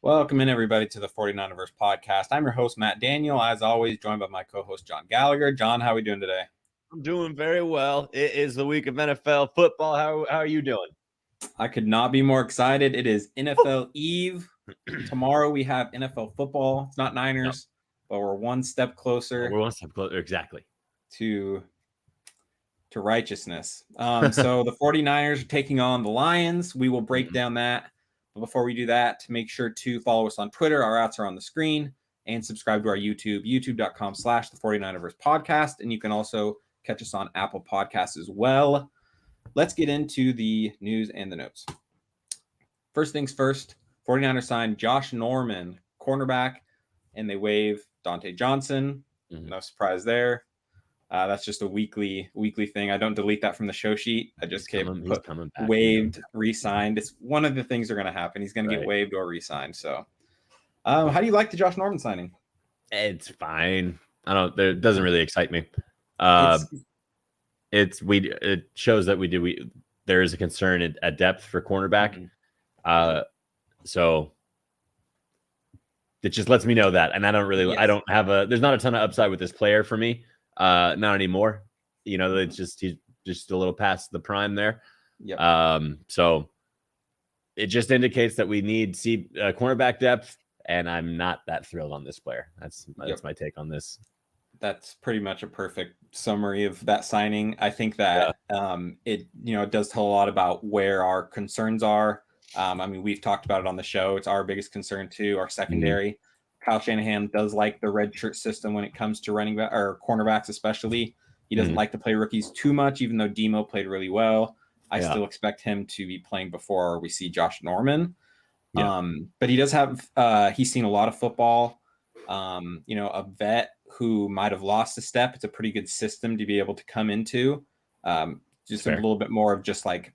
Welcome in, everybody, to the 49ers podcast. I'm your host, Matt Daniel, as always, joined by my co-host, John Gallagher. John, how are we doing today? I'm doing very well. It is the week of NFL football. How are you doing? I could not be more excited. It is NFL Eve. Tomorrow we have NFL football. It's not Niners, but we're one step closer. We're one step closer, exactly. To righteousness. So the 49ers are taking on the Lions. We will break down that. But before we do that, make sure to follow us on Twitter. Our outs are on the screen. And subscribe to our YouTube, youtube.com/the 49ers podcast. And you can also catch us on Apple Podcasts as well. Let's get into the news and the notes. First things first, 49ers signed Josh Norman, cornerback, and they waive Dante Johnson. No surprise there. That's just a weekly thing. I don't delete that from the show sheet. I just waived, re-signed. It's one of the things that are going to happen. He's going to get waived or re-signed. So, how do you like the Josh Norman signing? It's fine. It doesn't really excite me. It shows that there is a concern at depth for cornerback. So it just lets me know that, and I don't have there's not a ton of upside with this player for me. Not anymore. It's he's just a little past the prime there. So it just indicates that we need cornerback depth, and I'm not that thrilled on this player. That's my take on this. That's pretty much a perfect summary of that signing. I think that it does tell a lot about where our concerns are. We've talked about it on the show. It's our biggest concern too, our secondary. Kyle Shanahan does like the red shirt system when it comes to running back or cornerbacks, especially. He doesn't like to play rookies too much, even though Demo played really well. I still expect him to be playing before we see Josh Norman. But he does have he's seen a lot of football. A vet who might have lost a step. It's a pretty good system to be able to come into. Just a little bit more of just like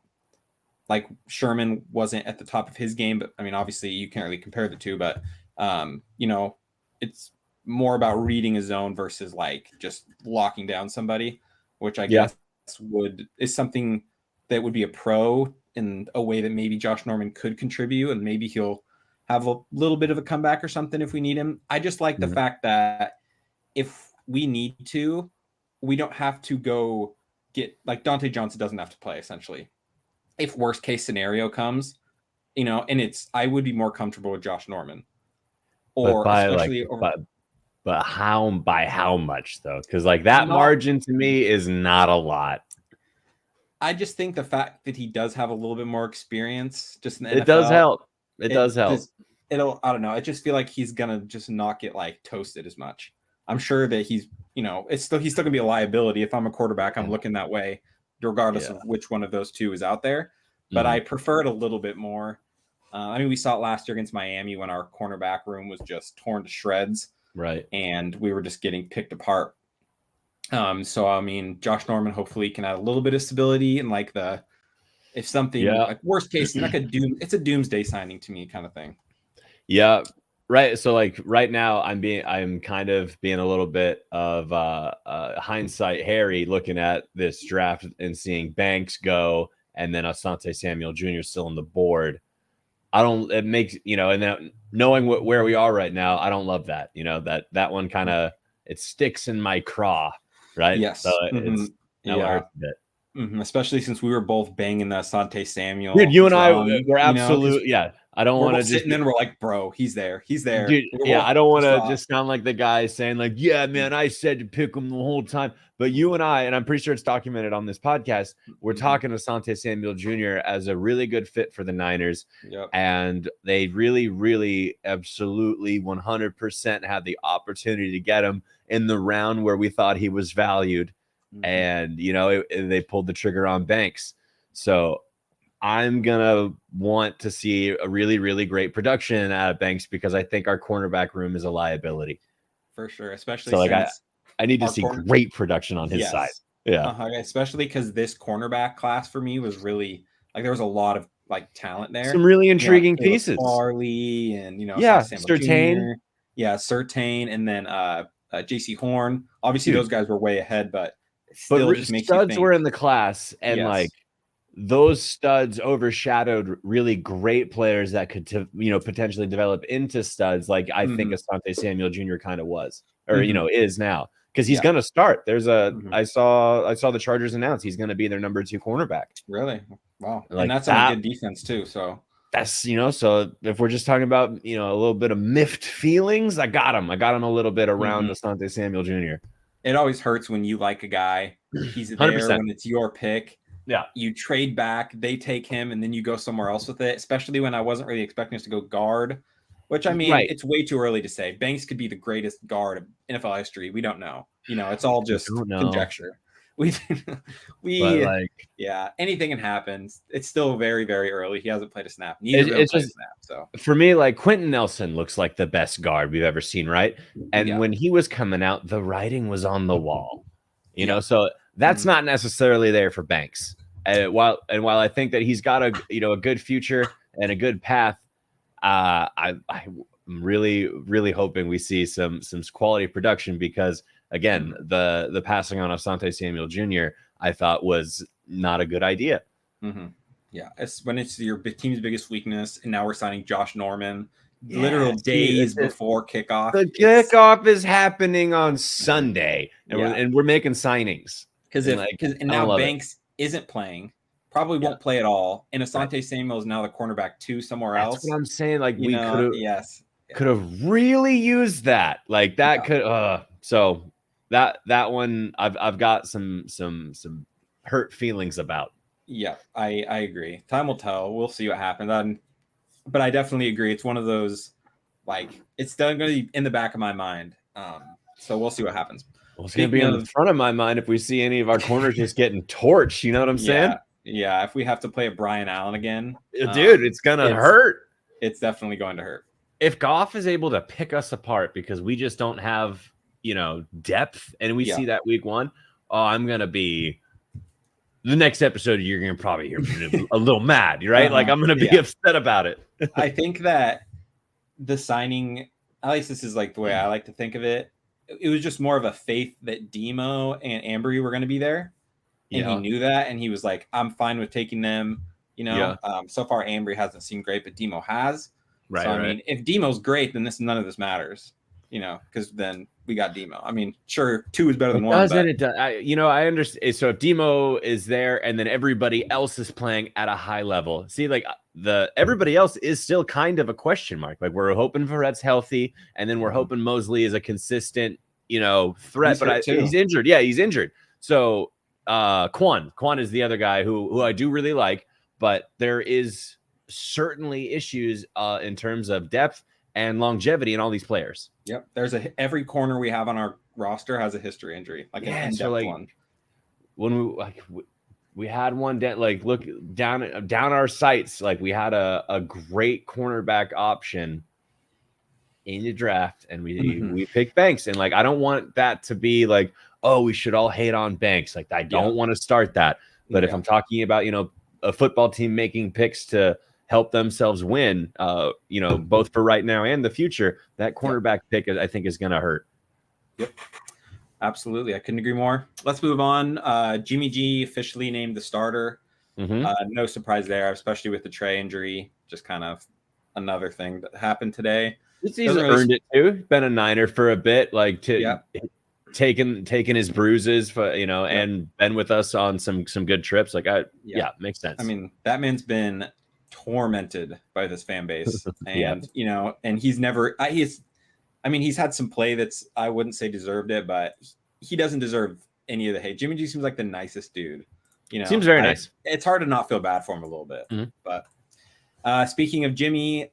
Sherman wasn't at the top of his game, but obviously you can't really compare the two, but it's more about reading a zone versus like just locking down somebody, which I guess is something that would be a pro in a way that maybe Josh Norman could contribute, and maybe he'll have a little bit of a comeback or something if we need him. I just like the fact that if we need to, we don't have to go get like Dante Johnson doesn't have to play essentially. If worst case scenario comes, and I would be more comfortable with Josh Norman. Or but how much though? Because that margin to me is not a lot. I just think the fact that he does have a little bit more experience, just in the NFL, it does help. It does help. I don't know. I just feel like he's gonna just not get toasted as much. I'm sure that he's he's still gonna be a liability. If I'm a quarterback, I'm looking that way, regardless of which one of those two is out there. But I prefer it a little bit more. We saw it last year against Miami when our cornerback room was just torn to shreds. Right. And we were just getting picked apart. Josh Norman hopefully can add a little bit of stability and if something worst case, it's a doomsday signing to me kind of thing. Yeah. Right. So right now I'm kind of being a little bit of hindsight Harry looking at this draft and seeing Banks go and then Asante Samuel Jr. still on the board. It makes, and then knowing where we are right now, I don't love that, that one kind of, it sticks in my craw, right? Yes. So it's, hurts a bit. Especially since we were both banging the Asante Samuel. Dude, you and I were absolutely, I don't want to just sitting and we're like, bro, he's there. Dude, I don't want to just sound like the guy saying yeah, man, I said to pick him the whole time. But you and I'm pretty sure it's documented on this podcast, we're talking to Asante Samuel Jr. as a really good fit for the Niners. Yep. And they really, really, absolutely 100% had the opportunity to get him in the round where we thought he was valued. And, they pulled the trigger on Banks. So I'm going to want to see a really, really great production out of Banks because I think our cornerback room is a liability. For sure, especially since I need to see great production on his side. Yeah. Especially because this cornerback class for me was really there was a lot of talent there. Some really intriguing pieces. Farley and Surtain. Surtain, and then JC Horn. Obviously those guys were way ahead, but studs were in the class, and those studs overshadowed really great players that could, potentially develop into studs. Like I think Asante Samuel Jr. kind of was, or is now, because he's going to start. There's I saw the Chargers announce he's going to be their number 2 cornerback. Really? Wow. Like and that's on a good defense too. So that's, so if we're just talking about, a little bit of miffed feelings, I got him a little bit around Asante Samuel Jr. It always hurts when you like a guy, he's there 100%. when it's your pick. Yeah. You trade back, they take him, and then you go somewhere else with it, especially when I wasn't really expecting us to go guard, which, I mean, It's way too early to say. Banks could be the greatest guard of NFL history. We don't know. It's all just conjecture. Anything can happen. It's still very, very early. He hasn't played a snap. Neither played a snap. So for me, like, Quentin Nelson looks like the best guard we've ever seen, right? And when he was coming out, the writing was on the wall. So that's not necessarily there for Banks. While I think that he's got a good future and a good path, I'm really, really hoping we see some quality production, because again, the passing on of Asante Samuel Jr. I thought was not a good idea. Yeah, it's when it's your team's biggest weakness, and now we're signing Josh Norman literal days before kickoff. The kickoff is happening on Sunday, and we're making signings. Because now Banks isn't playing, probably won't play at all, and Asante Samuel is now the cornerback 2 somewhere else. That's what I'm saying. Like, we could have really used that. Like that could. So that one I've got some hurt feelings about. Yeah, I agree. Time will tell. We'll see what happens. But I definitely agree. It's one of those, like, it's still going to be in the back of my mind. So we'll see what happens. Well, it's going to be on the front of my mind if we see any of our corners just getting torched. You know what I'm saying? Yeah. If we have to play a Brian Allen again, dude, it's going to hurt. It's definitely going to hurt. If Goff is able to pick us apart because we just don't have, depth, and we see that week 1, I'm going to be the next episode. You're going to probably hear me a little mad, right? Like, I'm going to be upset about it. I think that the signing, at least this is like the way I like to think of it. It was just more of a faith that Demo and Ambry were going to be there. And he knew that. And he was like, I'm fine with taking them. So far, Ambry hasn't seemed great, but Demo has. Right. So, I mean, if Demo's great, then none of this matters, because then we got Demo. I mean, sure, 2 is better than 1. I understand. So if Demo is there and then everybody else is playing at a high level, see, like, everybody else is still kind of a question mark. Like, we're hoping Verrett's healthy, and then we're hoping Mosley is a consistent, threat. He's injured. Yeah, he's injured. So Quan is the other guy who I do really like, but there is certainly issues in terms of depth and longevity in all these players. Yep. Every corner we have on our roster has a history injury, like an in-depth one. When we had one look down our sights, like, we had a great cornerback option in the draft, and we picked Banks, and, like, I don't want that to be like, oh, we should all hate on Banks. Like, I don't want to start that. But if I'm talking about, a football team making picks to help themselves win, both for right now and the future, that cornerback pick, I think, is going to hurt. Yep. Absolutely. I couldn't agree more. Let's move on. Jimmy G officially named the starter. No surprise there, especially with the Trey injury. Just kind of another thing that happened today. He's earned it too. Been a Niner for a bit, like, taking his bruises for, and been with us on some good trips. Like, makes sense. I mean, that man's been tormented by this fan base, and and he's had some play that's, I wouldn't say deserved it, but he doesn't deserve any of the hate. Jimmy G seems like the nicest dude. Seems very nice. It's hard to not feel bad for him a little bit. But speaking of Jimmy,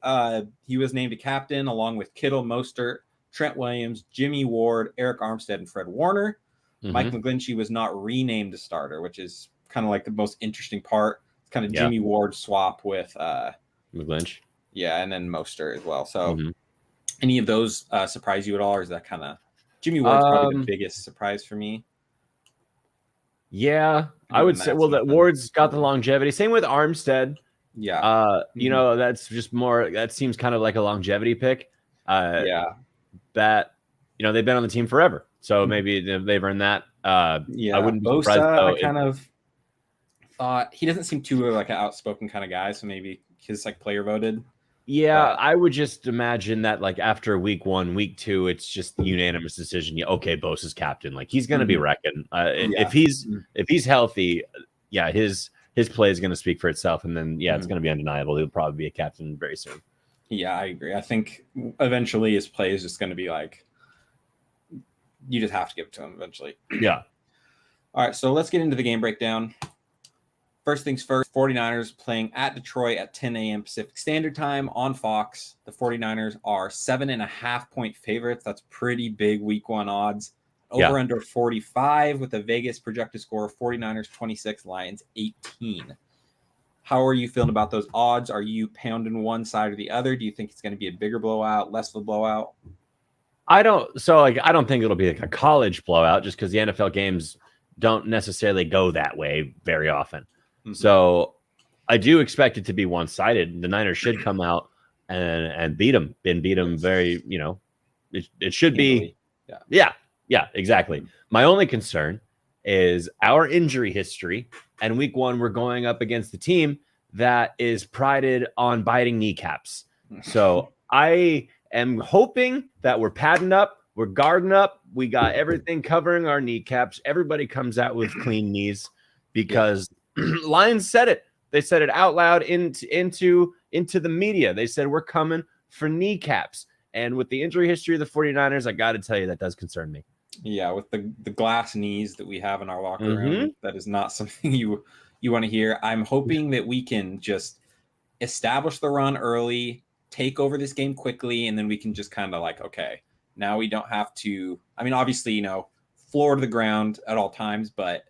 he was named a captain along with Kittle, Mostert, Trent Williams, Jimmy Ward, Eric Armstead, and Fred Warner. Mike McGlinchey was not renamed a starter, which is kind of like the most interesting part. It's kind of Jimmy Ward swap with McGlinch. Yeah, and then Mostert as well. So any of those surprise you at all, or is that kind of Jimmy Ward's probably the biggest surprise for me? Yeah, I would say, that Ward's got the longevity. Same with Armstead. Yeah. That's just more, that seems kind of like a longevity pick. That, they've been on the team forever. So maybe they've earned that. I wouldn't be surprised, though, thought he doesn't seem too like an outspoken kind of guy, so maybe his like player voted. Yeah, But I would just imagine that like after week 1, week 2, it's just unanimous decision. Yeah, okay, Bose is captain. Like he's going to be wrecking. yeah, If he's healthy, yeah, his play is going to speak for itself, and then it's going to be undeniable. He'll probably be a captain very soon. Yeah, I agree. I think eventually his play is just going to be like you just have to give it to him eventually. Yeah. All right, so let's get into the game breakdown. First things first, 49ers playing at Detroit at 10 a.m. Pacific Standard Time on Fox. The 49ers are 7.5-point favorites. That's pretty big week 1 odds. Over under 45 with a Vegas projected score of 49ers 26, Lions 18. How are you feeling about those odds? Are you pounding one side or the other? Do you think it's going to be a bigger blowout, less of a blowout? I don't think it'll be like a college blowout just because the NFL games don't necessarily go that way very often. So I do expect it to be one-sided. The Niners should come out and beat them very, it should be. Yeah, exactly. My only concern is our injury history. And week 1, we're going up against the team that is prided on biting kneecaps. So I am hoping that we're padding up, we're guarding up, we got everything covering our kneecaps. Everybody comes out with clean knees because Lions said it. They said it out loud into the media. They said we're coming for kneecaps. And with the injury history of the 49ers, I got to tell you that does concern me. Yeah, with the glass knees that we have in our locker room, that is not something you want to hear. I'm hoping that we can just establish the run early, take over this game quickly, and then we can just kind of like, okay, now we don't have to. I mean, obviously, floor to the ground at all times, but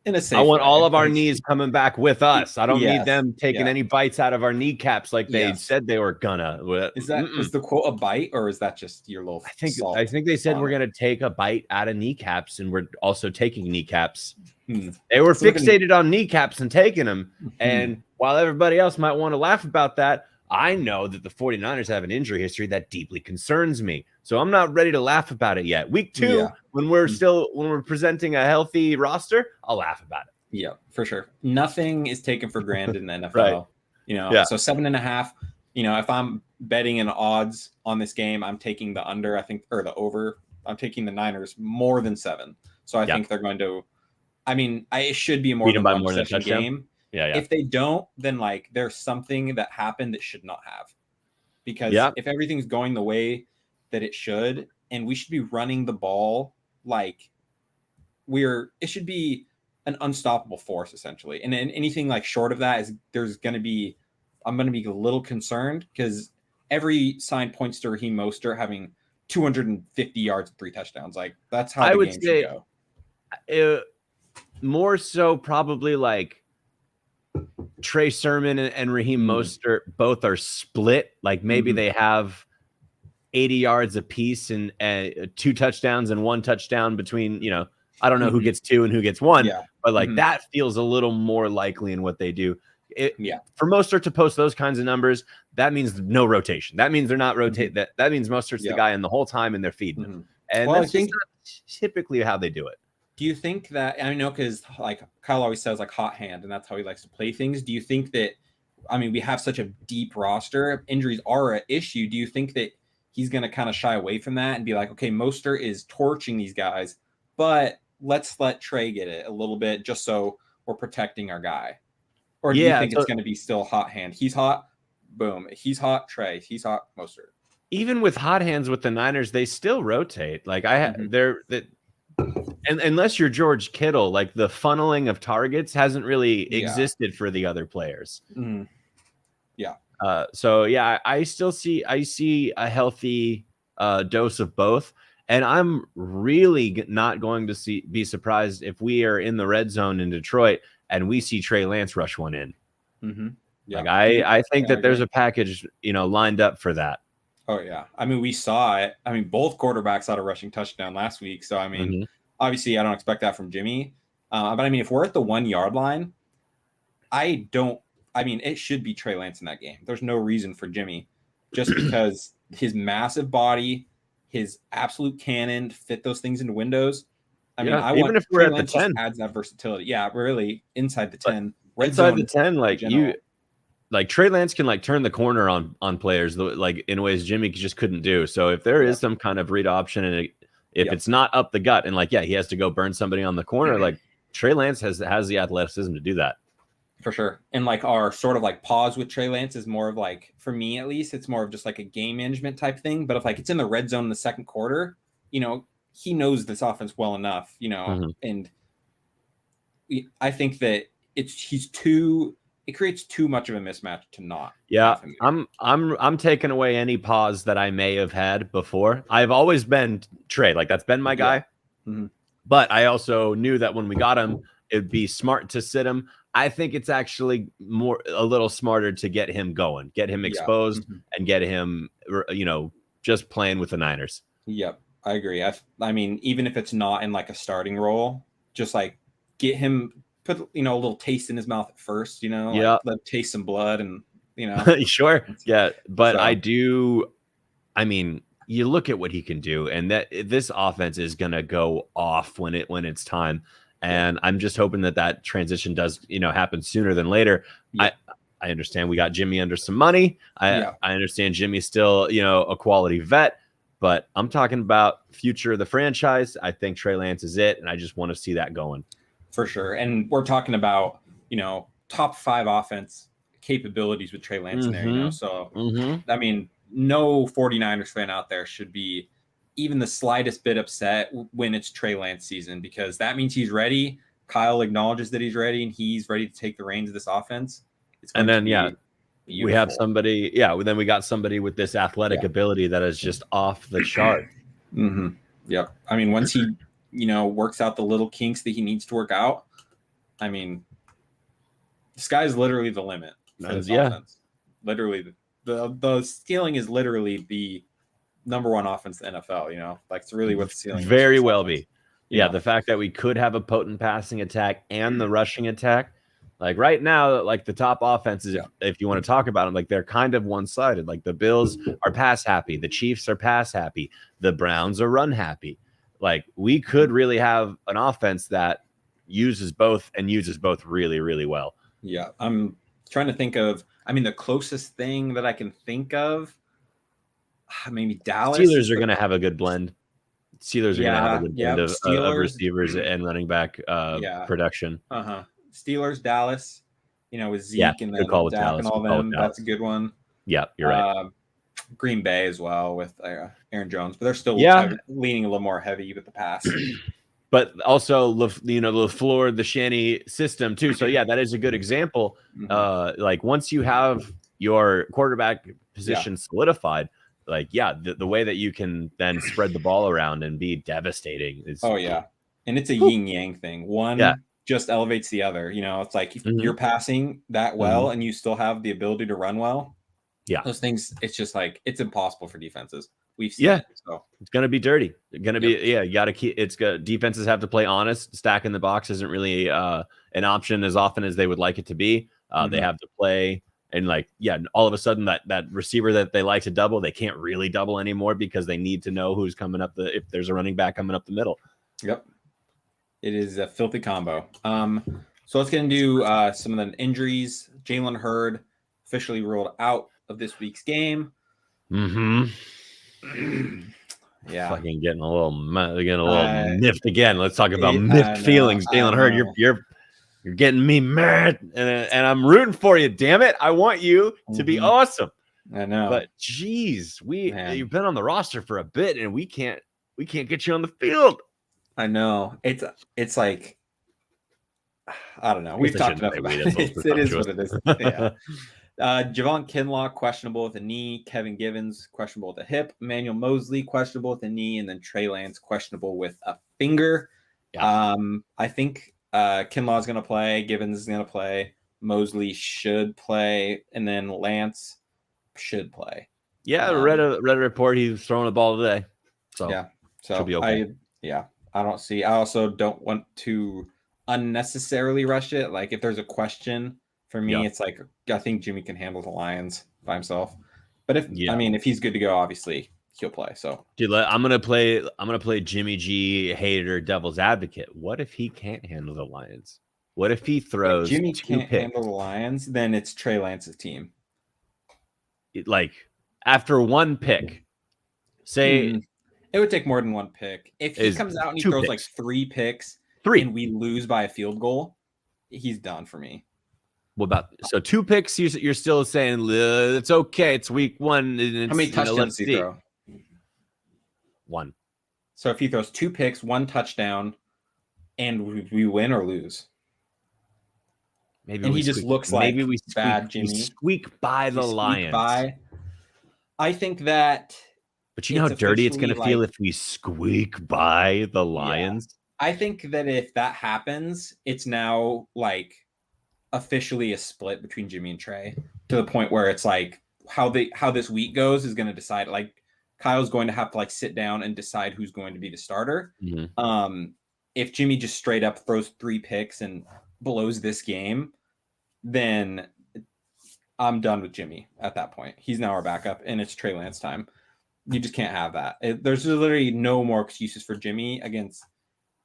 in a safe I want way. all of our knees coming back with us. I don't need them taking Yeah. any bites out of our kneecaps like they said they were gonna. Is the quote a bite, or is that just your little? I think they said we're gonna take a bite out of kneecaps, and we're also taking kneecaps. They were fixated on kneecaps and taking them. And while everybody else might want to laugh about that, I know that the 49ers have an injury history that deeply concerns me. So I'm not ready to laugh about it yet. Week 2, when we're presenting a healthy roster, I'll laugh about it. Yeah, for sure. Nothing is taken for granted in the NFL. Right. So 7.5. If I'm betting in odds on this game, I'm taking the under, I think, or the over. I'm taking the Niners more than 7. So I think they're going to. I mean, it should be more than one possession game. Yeah. If they don't, then like there's something that happened that should not have. Because if everything's going the way that it should, and we should be running the ball like it should be an unstoppable force essentially. And anything like short of that I'm going to be a little concerned because every sign points to Raheem Mostert having 250 yards and 3 touchdowns. Like that's how the game should go. More so probably like Trey Sermon and Raheem Mostert both are split. Like maybe they have 80 yards apiece and 2 touchdowns and 1 touchdown between, I don't know who gets 2 and who gets 1, but like that feels a little more likely in what they do. For Mostert to post those kinds of numbers, that means no rotation. That means they're not rotate. That means Mostert's the guy in the whole time and they're feeding him. And that's just not typically how they do it. Do you think that, I know because like Kyle always says like hot hand and that's how he likes to play things. Do you think that, we have such a deep roster, injuries are an issue. Do you think that he's going to kind of shy away from that and be like, okay, Mostert is torching these guys, but let's let Trey get it a little bit just so we're protecting our guy? Or do you think it's going to be still hot hand? He's hot, boom. He's hot, Trey. He's hot, Mostert. Even with hot hands with the Niners, they still rotate. Like and unless you're George Kittle, like the funneling of targets hasn't really existed for the other players. Yeah. I see a healthy dose of both. And I'm really not going to be surprised if we are in the red zone in Detroit and we see Trey Lance rush one in. Yeah. Like I think that there's a package, lined up for that. Oh yeah. We saw it. Both quarterbacks had a rushing touchdown last week. So obviously I don't expect that from Jimmy. But if we're at the 1 yard line, it should be Trey Lance in that game. There's no reason for Jimmy just because his massive body, his absolute cannon fit those things into windows. I mean, I even want if we're Trey at the Lance just 10, adds that versatility. Yeah, really inside the but 10, red inside zone the 10, in like general. like Trey Lance can like turn the corner on players like in ways Jimmy just couldn't do. So if there is some kind of read option and if it's not up the gut and like he has to go burn somebody on the corner, like Trey Lance has the athleticism to do that. For sure. And like our sort of like pause with Trey Lance is more of like, for me at least, it's more of just like a game management type thing. But if like it's in the red zone in the second quarter, he knows this offense well enough, and I think that it creates too much of a mismatch to not. Yeah, I'm taking away any pause that I may have had before. I've always been Trey, like that's been my guy. Mm-hmm. But I also knew that when we got him, it'd be smart to sit him. I think it's actually a little smarter to get him going, get him exposed, and get him, just playing with the Niners. Yep, I agree. I mean, even if it's not in like a starting role, just like get him, put a little taste in his mouth at first, like let him taste some blood, and Sure, yeah. But I mean, you look at what he can do, and that this offense is gonna go off when it's time. And I'm just hoping that transition does, happen sooner than later. Yeah. I understand we got Jimmy under some money. I understand Jimmy's still, a quality vet, but I'm talking about future of the franchise. I think Trey Lance is it, and I just want to see that going. For sure. And we're talking about, top 5 offense capabilities with Trey Lance in there, So, I mean, no 49ers fan out there should be even the slightest bit upset when it's Trey Lance season, because that means he's ready. Kyle acknowledges that he's ready and he's ready to take the reins of this offense. And then, we have somebody. Yeah. Then we got somebody with this athletic ability that is just off the chart. Yep. I mean, once he, works out the little kinks that he needs to work out, I mean, the sky is literally the limit for this offense. Literally, the ceiling is literally the number 1 offense in the NFL, like it's really what the ceiling very is. Well be. Yeah, the fact that we could have a potent passing attack and the rushing attack, like right now, like the top offenses, if you want to talk about them, like they're kind of one-sided. Like the Bills are pass happy, the Chiefs are pass happy, the Browns are run happy. Like we could really have an offense that uses both really, really well. Yeah, I'm trying to think of, the closest thing that I can think of, maybe Dallas. Steelers are going to have a good blend. Steelers are going to have a good blend of receivers and running back production. Steelers, Dallas, with Zeke and then Dak and all them. That's a good one. Yeah, you're right. Green Bay as well with Aaron Jones, but they're still leaning a little more heavy with the pass. But also, the LaFleur, the Shanny system too. So that is a good example. Like once you have your quarterback position solidified, like the way that you can then spread the ball around and be devastating is and it's a yin yang thing. One just elevates the other. It's like if you're passing that well and you still have the ability to run well. Those things, it's just like it's impossible for defenses. We've seen it, so it's gonna be dirty. It's gonna be you got to keep. It's good. Defenses have to play honest. Stacking the box isn't really an option as often as they would like it to be. They have to play. And all of a sudden that receiver that they like to double, they can't really double anymore because they need to know who's coming up if there's a running back coming up the middle. Yep. It is a filthy combo. So let's get into some of the injuries. Jalen Hurd officially ruled out of this week's game. Fucking getting a little miffed again. Let's talk about miffed feelings. Jalen Hurd, you're getting me mad, and I'm rooting for you. Damn it, I want you to be awesome. I know, but geez, you've been on the roster for a bit, and we can't get you on the field. I know. It's like I don't know. We've talked enough about it. It is what it is. Javon Kinlaw, questionable with a knee. Kevin Givens, questionable with a hip. Emmanuel Mosley, questionable with a knee. And then Trey Lance, questionable with a finger. I think Kinlaw is going to play. Givens is going to play. Mosley should play. And then Lance should play. I read a report. He was throwing a ball today. So should be okay. I don't see. I also don't want to unnecessarily rush it. Like if there's a question for me, it's like I think Jimmy can handle the Lions by himself. But if he's good to go, obviously he'll play. So dude, I'm gonna play Jimmy G hater devil's advocate. What if he can't handle the Lions? What if he throws Jimmy 2 can't picks? handle the Lions, then it's Trey Lance's team. Like after 1 pick, say it would take more than 1 pick. If he comes out and he throws picks. like 3 picks, 3, and we lose by a field goal, he's done for me. What about 2 picks? You're still saying it's okay. It's week 1. And how many touchdowns does he throw? 1. So if he throws 2 picks, 1 touchdown, and we win or lose, maybe and he just looks like bad Jimmy. We squeak by the Lions. I think that. But you know how dirty it's going to feel if we squeak by the Lions? Yeah. I think that if that happens, it's now like officially a split between Jimmy and Trey, to the point where it's like how this week goes is going to decide. Like Kyle's going to have to like sit down and decide who's going to be the starter. Mm-hmm. If Jimmy just straight up throws 3 picks and blows this game, then I'm done with Jimmy at that point. He's now our backup, and it's Trey Lance time. You just can't have that. There's literally no more excuses for Jimmy against.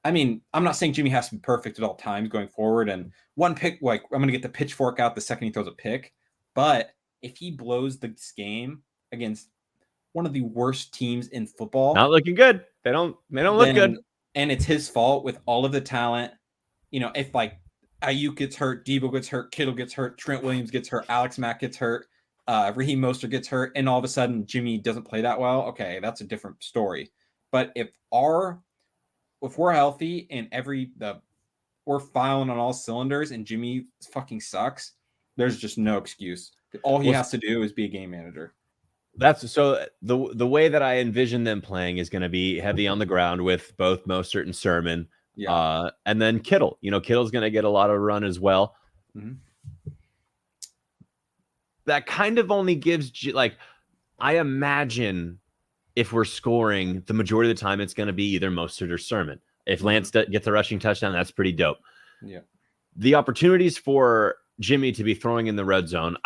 I mean, I'm not saying Jimmy has to be perfect at all times going forward, and 1 pick, like I'm going to get the pitchfork out the second he throws a pick. But if he blows this game against one of the worst teams in football, not looking good. They don't look good, and it's his fault with all of the talent. You know, if like Ayuk gets hurt, Debo gets hurt, Kittle gets hurt, Trent Williams gets hurt, Alex Mack gets hurt, Raheem Mostert gets hurt, and all of a sudden Jimmy doesn't play that well, okay, that's a different story. But if we're healthy and we're filing on all cylinders and Jimmy fucking sucks, there's just no excuse. All he has to do is be a game manager. That's so the way that I envision them playing is going to be heavy on the ground with both Mostert and Sermon. Yeah. And then Kittle. Kittle's going to get a lot of run as well. Mm-hmm. That kind of only gives, like, I imagine if we're scoring, the majority of the time it's going to be either Mostert or Sermon. If Lance gets a rushing touchdown, that's pretty dope. Yeah. The opportunities for Jimmy to be throwing in the red zone,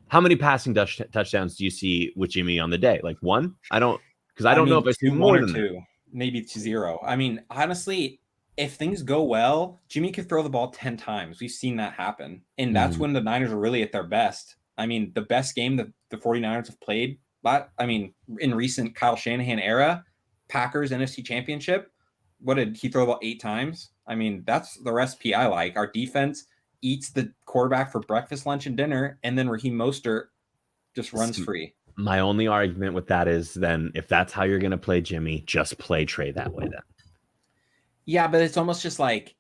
how many passing touchdowns do you see with Jimmy on the day? Like 1? I don't know if I see more than 2. Maybe it's 0. I mean, honestly, if things go well, Jimmy could throw the ball 10 times. We've seen that happen. And that's when the Niners are really at their best. I mean, the best game that the 49ers have played, in recent Kyle Shanahan era, Packers NFC Championship, what did he throw about 8 times? I mean, that's the recipe I like. Our defense eats the quarterback for breakfast, lunch, and dinner, and then Raheem Mostert just runs free. My only argument with that is then if that's how you're going to play Jimmy, just play Trey that way then. Yeah, but it's almost just like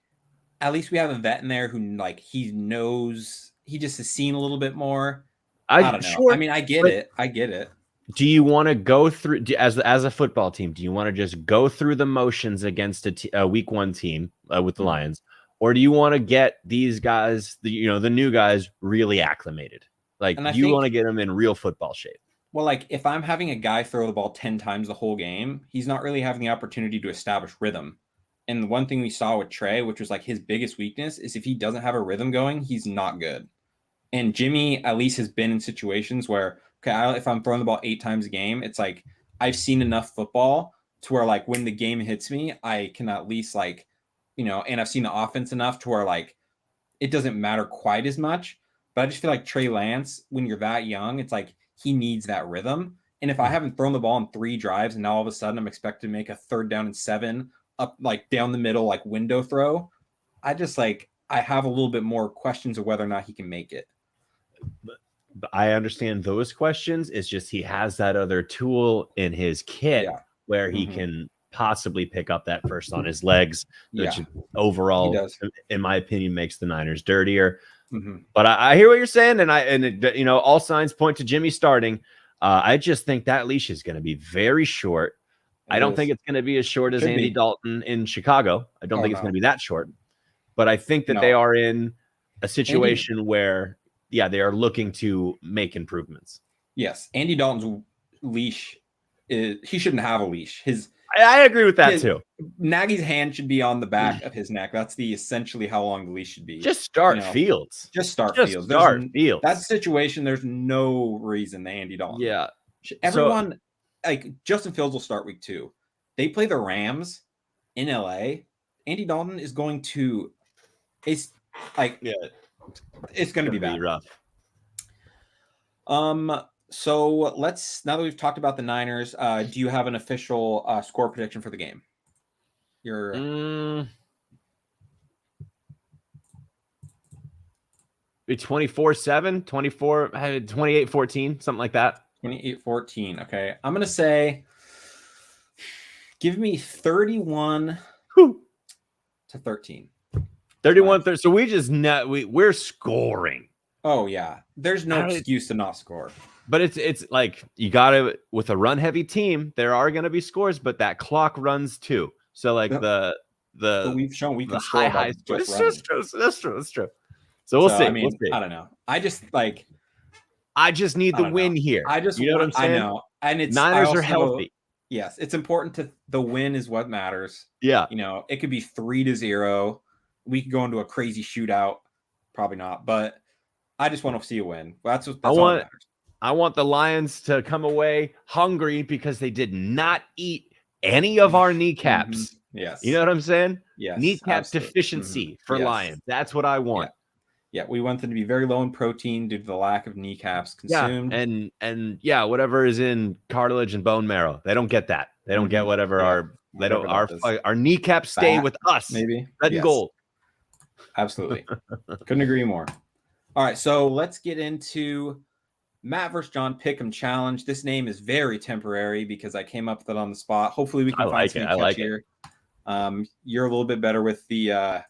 at least we have a vet in there who like he knows, he just has seen a little bit more. I don't know. Sure, I mean, I get it. Do you want to go through as a football team? Do you want to just go through the motions against a week 1 team with the Lions, or do you want to get these guys, the new guys, really acclimated? Like, you want to get them in real football shape? Well, like if I'm having a guy throw the ball 10 times the whole game, he's not really having the opportunity to establish rhythm. And the one thing we saw with Trey, which was like his biggest weakness, is if he doesn't have a rhythm going, he's not good. And Jimmy at least has been in situations where, okay, if I'm throwing the ball 8 times a game, it's like I've seen enough football to where like when the game hits me, I can at least like, and I've seen the offense enough to where like it doesn't matter quite as much. But I just feel like Trey Lance, when you're that young, it's like he needs that rhythm. And if I haven't thrown the ball in 3 drives and now all of a sudden I'm expected to make a 3rd down and 7 up like down the middle, like window throw, I have a little bit more questions of whether or not he can make it. But I understand those questions. It's just he has that other tool in his kit where he can possibly pick up that first on his legs, which overall, in my opinion, makes the Niners dirtier. But I hear what you're saying, and all signs point to Jimmy starting. I just think that leash is going to be very short. I don't think it's going to be as short as Andy Dalton in Chicago. I don't think it's going to be that short. But I think that they are in a situation where, they are looking to make improvements. Yes, Andy Dalton's leash he shouldn't have a leash. I agree with that too. Nagy's hand should be on the back of his neck. That's essentially how long the leash should be. Just start Fields. Just start Fields. That situation, there's no reason the Andy Dalton. Yeah. Everyone like Justin Fields will start week 2. They play the Rams in LA. Andy Dalton is going to, it's like, it's going to be bad. Rough. So let's, now that we've talked about the Niners, do you have an official score prediction for the game? Be 24-7, 28-14, something like that. 28-14. Okay. I'm going to say, give me 31 to 13. 31. So we just we're scoring. Oh yeah. There's no excuse to not score. But it's like you got to, with a run heavy team, there are going to be scores, but that clock runs too. So like but we've shown we can score high score. That's true. So we'll see. I mean, I don't know. I just need the win here. You know what I'm saying? I know. And it's Niners are healthy. Yes, it's important to the win is what matters. Yeah. You know, it could be 3-0. We could go into a crazy shootout. Probably not, but I just want to see a win. That's all that matters. I want the Lions to come away hungry because they did not eat any of our kneecaps. Mm-hmm. Yes. You know what I'm saying? Yes. Kneecap deficiency for Lions. That's what I want. Yeah, we want them to be very low in protein due to the lack of kneecaps consumed. Yeah, and whatever is in cartilage and bone marrow. They don't get that. They don't get whatever our kneecaps stay with us. Maybe. Red and gold. Absolutely. Couldn't agree more. All right, so let's get into Matt versus John Pick'em challenge. This name is very temporary because I came up with it on the spot. Hopefully we can find something catchier. You're a little bit better with the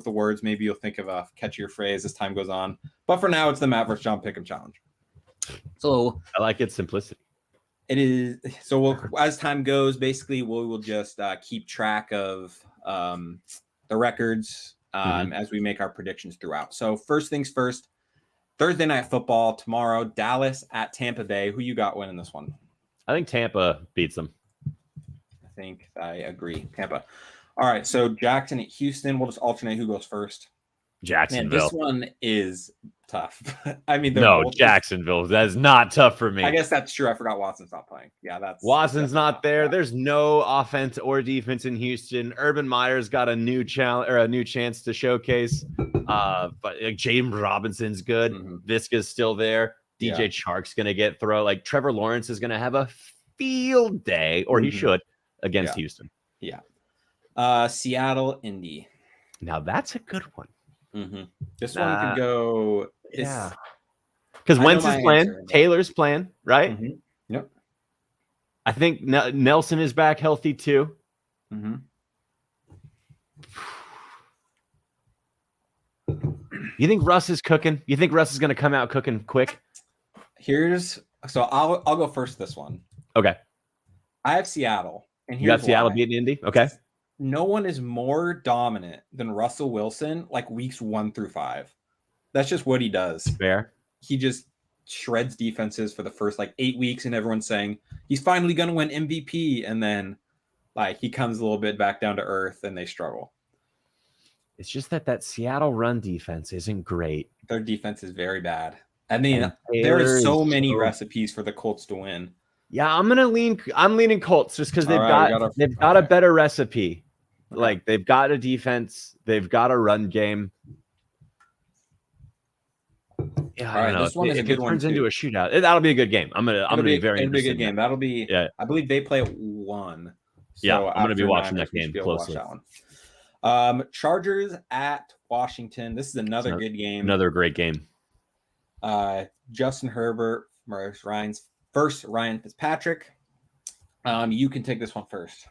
words. Maybe you'll think of a catchier phrase as time goes on. But for now, it's the Matt versus John Pick'em challenge. So I like its simplicity. It is. So as time goes, basically, we will just keep track of the records as we make our predictions throughout. So first things first, Thursday Night Football tomorrow, Dallas at Tampa Bay. Who you got winning this one? I think Tampa beats them. I think I agree. Tampa. All right, so Jackson at Houston. We'll just alternate who goes first. Jacksonville. Man, this one is tough. I mean, Jacksonville. That is not tough for me. I guess that's true. I forgot Watson's not playing. Yeah, Watson's not there. Yeah. There's no offense or defense in Houston. Urban Meyer's got a new challenge or a new chance to showcase. But James Robinson's good. Visca's still there. DJ Chark's gonna get throw. Like Trevor Lawrence is gonna have a field day, or he should, against Houston. Yeah. Seattle, Indy. Now that's a good one. This one could go. Yeah. Because Wentz is playing, Taylor's playing, right? Yep. I think Nelson is back healthy too. You think Russ is cooking? You think Russ is going to come out cooking quick? I'll go first this one. Okay. I have Seattle. And you got Seattle beating Indy? Okay. No one is more dominant than Russell Wilson like weeks 1 through 5. That's just what he does. Fair. He just shreds defenses for the first 8 weeks, and everyone's saying he's finally going to win MVP. And then he comes a little bit back down to earth and they struggle. It's just that Seattle run defense isn't great. Their defense is very bad. I mean, there are so many recipes for the Colts to win. Yeah, I'm leaning Colts just because they've got a better recipe. Okay. Like they've got a defense, they've got a run game. Yeah, I don't know. This one is a good one. Turns into a shootout. That'll be a good game. I'm gonna be very interested. It'll be a good game. That'll be. Yeah. I believe they play at 1. So I'm gonna be watching that game closely. Chargers at Washington. This is another good game. Another great game. Justin Herbert versus Ryan Fitzpatrick. You can take this one first.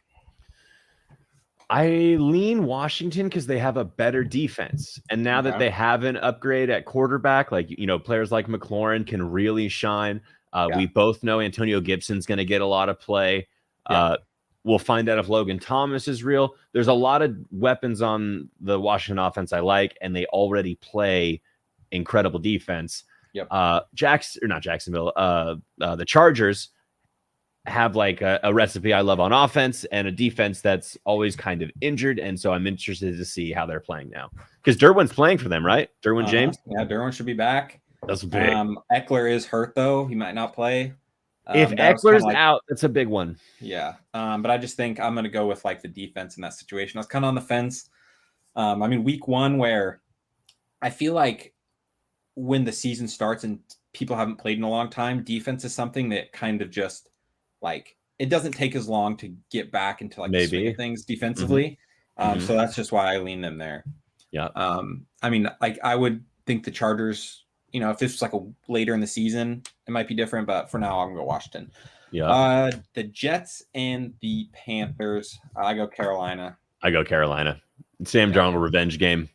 I lean Washington because they have a better defense. And now that they have an upgrade at quarterback, players like McLaurin can really shine. We both know Antonio Gibson's going to get a lot of play. We'll find out if Logan Thomas is real. There's a lot of weapons on the Washington offense I like, and they already play incredible defense. Jacksonville. The Chargers have a recipe I love on offense and a defense that's always kind of injured. And so I'm interested to see how they're playing now. Because Derwin's playing for them, right? Derwin James? Yeah, Derwin should be back. That's big. Eckler is hurt, though. He might not play. If Eckler's out, that's a big one. Yeah. But I just think I'm going to go with like the defense in that situation. I was kind of on the fence. I mean, week 1, where I feel like when the season starts and people haven't played in a long time, defense is something that kind of just like, it doesn't take as long to get back into like the swing of things defensively. So that's just why I lean them there. Yeah. I mean, like I would think the Chargers, you know, if this was like a later in the season, it might be different, but for now, I'm going to go Washington. Yeah. The Jets and the Panthers. I go Carolina. I go Carolina. Sam Darnold revenge game.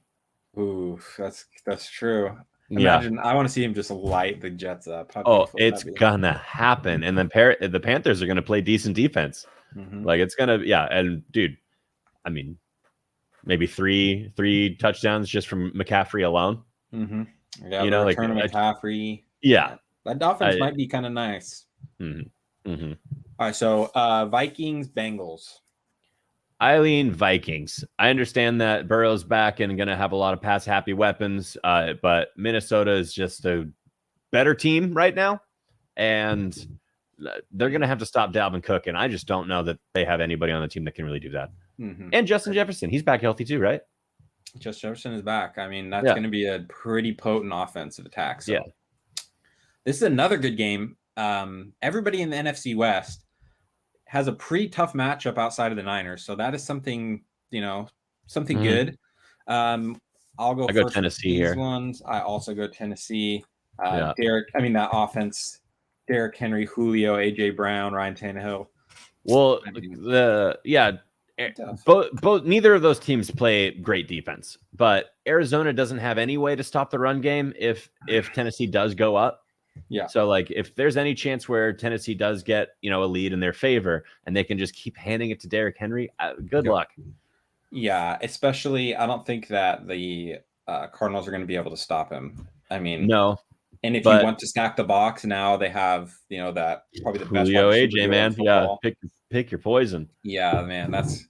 Ooh, that's true. Imagine, I want to see him just light the Jets up. It's gonna happen. And then the Panthers are gonna play decent defense. Like it's gonna, and dude, I mean, maybe three touchdowns just from McCaffrey alone. Yeah, you know, like McCaffrey. Yeah, that offense might be kind of nice. All right, so Vikings, Bengals. I lean Vikings. I understand that Burrow's back and going to have a lot of pass-happy weapons, but Minnesota is just a better team right now, and they're going to have to stop Dalvin Cook, and I just don't know that they have anybody on the team that can really do that. And Justin Jefferson, he's back healthy too, right? Justin Jefferson is back. I mean, that's going to be a pretty potent offensive attack. So this is another good game. Everybody in the NFC West has a pretty tough matchup outside of the Niners. So that is something, you know, something good. I'll go first Tennessee here. Ones. I also go Tennessee. Derek, I mean, that offense, Derrick Henry, Julio, AJ Brown, Ryan Tannehill. Well, both neither of those teams play great defense, but Arizona doesn't have any way to stop the run game if Tennessee does go up. Yeah. So like if there's any chance where Tennessee does get, you know, a lead in their favor and they can just keep handing it to Derrick Henry, good luck. Yeah, especially I don't think that the Cardinals are going to be able to stop him. I mean, no. And if you want to stack the box, now they have, you know, that probably the best Julio AJ, man. Yeah, pick your poison. Yeah, man, that's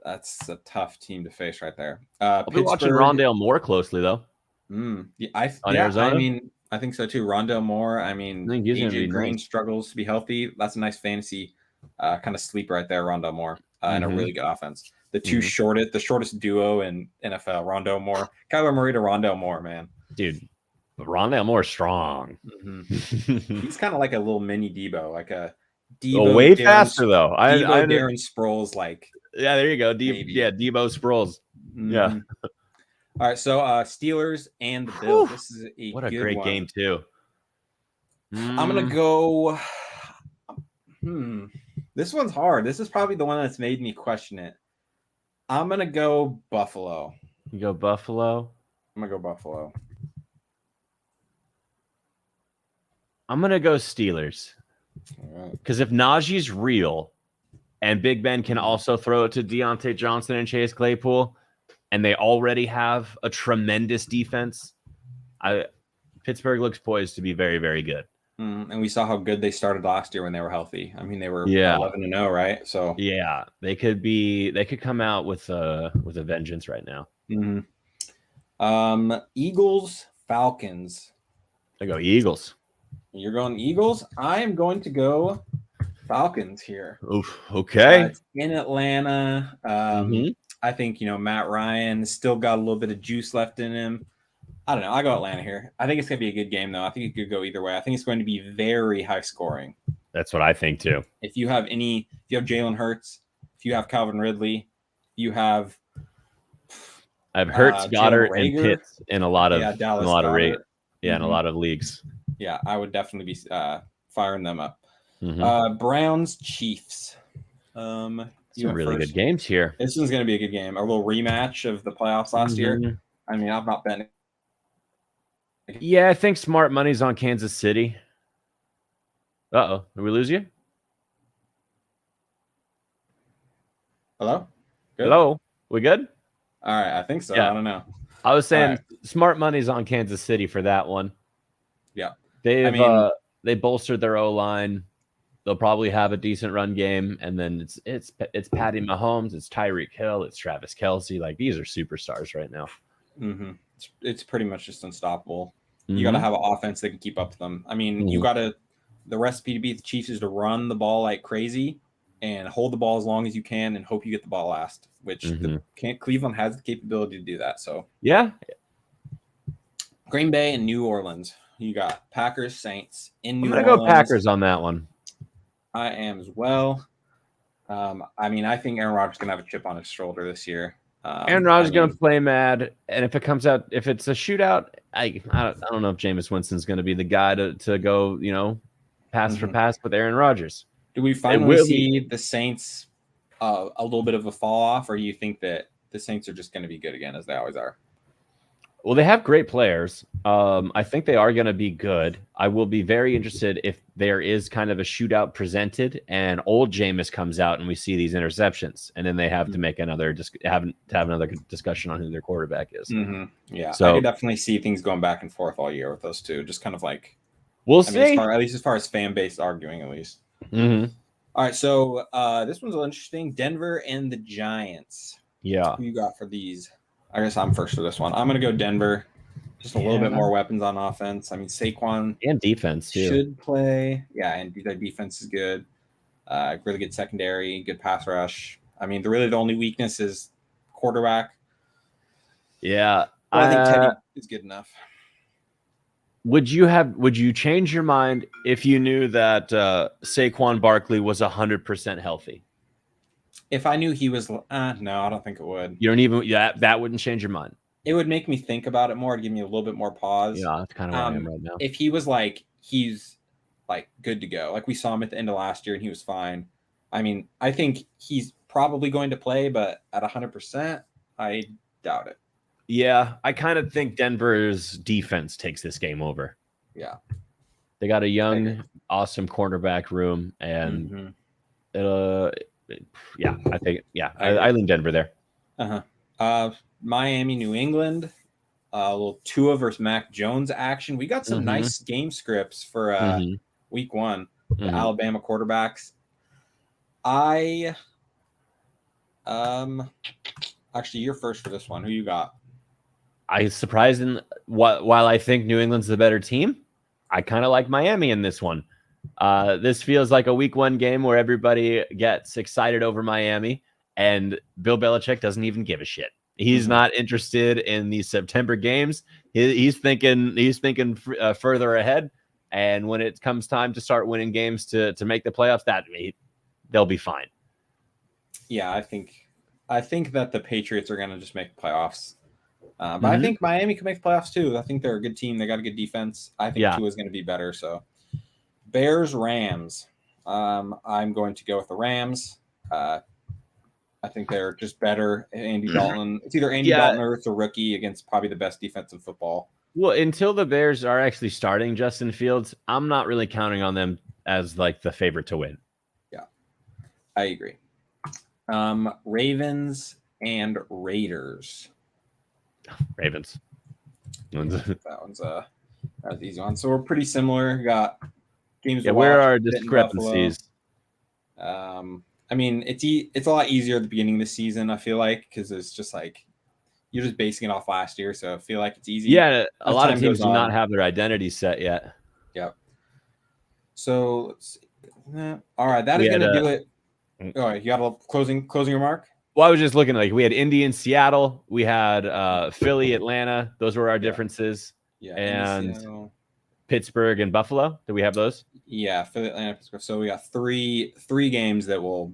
a tough team to face right there. I'll be watching Rondale Moore closely though. Arizona? I mean, I think so too. Rondale Moore. I mean, AJ Green struggles to be healthy. That's a nice fantasy kind of sleeper right there, Rondale Moore, and a really good offense. The the shortest duo in NFL, Rondale Moore, Kyler Murray to Rondale Moore, man. Dude, Rondale Moore strong. He's kind of like a little mini Debo, like a Debo. Way faster though. Darren Sproles, like. Yeah, there you go. Debo Sproles. Yeah. All right, so Steelers and the Bills. This is what a great game too. I'm gonna go. This one's hard. This is probably the one that's made me question it. I'm gonna go Buffalo. You go Buffalo. I'm gonna go Buffalo. I'm gonna go Steelers. Because if Najee's real, and Big Ben can also throw it to Deontay Johnson and Chase Claypool, and they already have a tremendous defense, Pittsburgh looks poised to be very, very good. And we saw how good they started last year when they were healthy. I mean, they were 11-0, right? So yeah, they could come out with a vengeance right now. Eagles, Falcons. I go Eagles. You're going Eagles. I am going to go Falcons here. Oof, okay. It's in Atlanta. I think, you know, Matt Ryan still got a little bit of juice left in him. I don't know. I go Atlanta here. I think it's going to be a good game, though. I think it could go either way. I think it's going to be very high scoring. That's what I think, too. If you have Jalen Hurts, if you have Calvin Ridley, you have I have Hurts, Goddard, and Pitts in a lot of in a lot of leagues. Yeah, I would definitely be firing them up. Browns, Chiefs. Some really good games here. This one's going to be a good game. A little rematch of the playoffs last year. I mean, I've not been. Yeah, I think smart money's on Kansas City. Uh-oh. Did we lose you? Hello? Good? Hello? We good? All right, I think so. Yeah. I don't know. I was saying smart money's on Kansas City for that one. Yeah. They bolstered their O-line. They'll probably have a decent run game, and then it's Patty Mahomes, it's Tyreek Hill, it's Travis Kelce. Like, these are superstars right now. It's pretty much just unstoppable. You got to have an offense that can keep up to them. I mean, you got to the recipe to beat the Chiefs is to run the ball like crazy and hold the ball as long as you can and hope you get the ball last, which Cleveland has the capability to do that. So yeah. Green Bay and New Orleans. You got Packers, Saints in New Orleans. I'm going to go Packers on that one. I am as well. I mean, I think Aaron Rodgers is going to have a chip on his shoulder this year. Aaron Rodgers is going to play mad, and if it comes out, if it's a shootout, I don't know if Jameis Winston's going to be the guy to go, pass for pass with Aaron Rodgers. Do we finally see the Saints a little bit of a fall off, or you think that the Saints are just going to be good again as they always are? Well, they have great players. I think they are going to be good. I will be very interested if there is kind of a shootout presented and old Jameis comes out and we see these interceptions, and then they have to make another discussion on who their quarterback is. Yeah, so I could definitely see things going back and forth all year with those two. Just kind of like we'll see. At least as far as fan base arguing, at least. All right, so this one's a little interesting. Denver and the Giants. Yeah, who you got for these? I guess I'm first for this one. I'm going to go Denver. Just a little bit more weapons on offense. I mean, Saquon and defense too should play. Yeah, and their defense is good. Really good secondary, good pass rush. I mean, the only weakness is quarterback. Yeah, but I think Teddy is good enough. Would you change your mind if you knew that Saquon Barkley was 100% healthy? If I knew he was, no, I don't think it would. You don't even, that wouldn't change your mind. It would make me think about it more. It'd give me a little bit more pause. Yeah, that's kind of where I am right now. If he was he's good to go, like we saw him at the end of last year and he was fine. I mean, I think he's probably going to play, but at 100%, I doubt it. Yeah, I kind of think Denver's defense takes this game over. Yeah. They got a young, awesome cornerback room, and I think I lean Denver there. Miami, New England, a little Tua versus Mac Jones action. We got some nice game scripts for week one. The Alabama quarterbacks. Actually, you're first for this one. Who you got? While I think New England's the better team, I kind of like Miami in this one. This feels like a week one game where everybody gets excited over Miami, and Bill Belichick doesn't even give a shit. He's not interested in these September games. He's thinking further ahead. And when it comes time to start winning games to make the playoffs, they'll be fine. Yeah, I think that the Patriots are going to just make the playoffs. But I think Miami can make the playoffs too. I think they're a good team. They got a good defense. I think Tua is going to be better. So Bears, Rams. I'm going to go with the Rams. I think they're just better. Andy Dalton. It's either Andy Dalton or it's a rookie against probably the best defense in football. Well, until the Bears are actually starting Justin Fields, I'm not really counting on them as the favorite to win. Yeah, I agree. Ravens and Raiders. Ravens. That one's an easy one. So we're pretty similar. Got games. Yeah, where are discrepancies? I mean, it's a lot easier at the beginning of the season, I feel like, because it's just you're just basing it off last year, so I feel like it's easy. Yeah, a lot of teams do not have their identity set yet. Yep. So let's see. All right, that is going to do it. All right, you got a closing remark? Well, I was just looking we had Indy and Seattle, we had Philly, Atlanta. Those were our differences. Yeah, and Pittsburgh and Buffalo. Do we have those? Yeah, Philly, Atlanta, Pittsburgh. So we got three that'll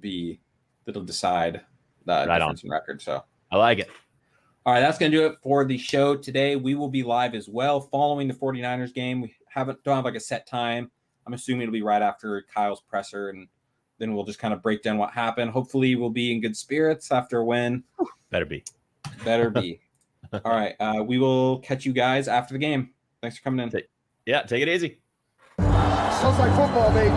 decide the difference in record. So I like it. All right, that's going to do it for the show today. We will be live as well following the 49ers game. We don't have a set time. I'm assuming it'll be right after Kyle's presser, and then we'll just kind of break down what happened. Hopefully we'll be in good spirits after a win. Better be. All right, we will catch you guys after the game. Thanks for coming in. Take it easy. Sounds like football, baby.